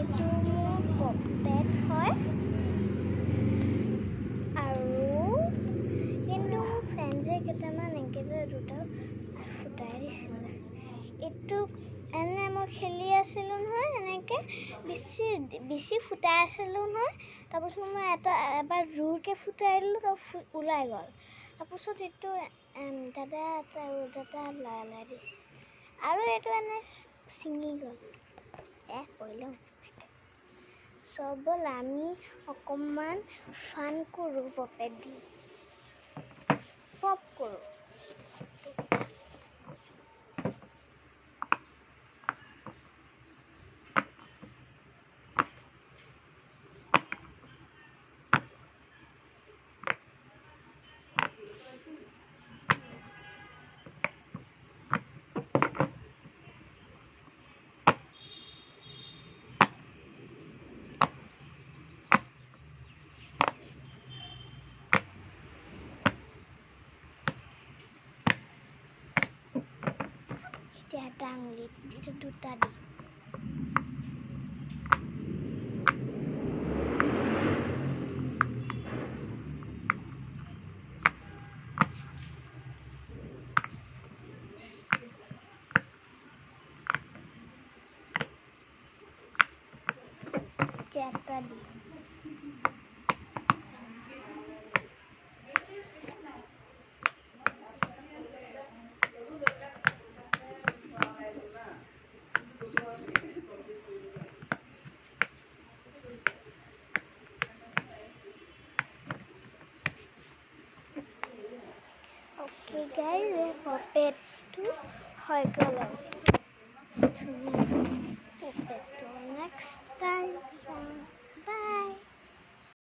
এইটো মোৰ পপেট হয় আৰু কিন্তু মোৰ ফ্ৰেণ্ডছে কেইটামান এনেকৈ দুটা ফুটাই দিছিলে। এইটো এনে মই খেলি আছিলোঁ নহয়, এনেকৈ বেছি ফুটাই আছিলোঁ নহয়। তাৰপিছত মই এবাৰ জোৰকৈ ফুটাই দিলোঁ, তাৰপিছত ওলাই গ'ল। তাৰপিছত এইটো দাদা লৰাই দিছে আৰু এইটো এনে ছিঙি গ'ল। কৰিলোঁ চব ব'ল আমি অকণমান ফান কৰোঁ, পপেট দি পপ কৰোঁ। এতিয়া এটা আঙুলিত দুটা দি এটা দি Okay guys, পপেটটো হৈ গ'ল। ধুনীয়া পপেটটো নেক্সট টাইম চাম।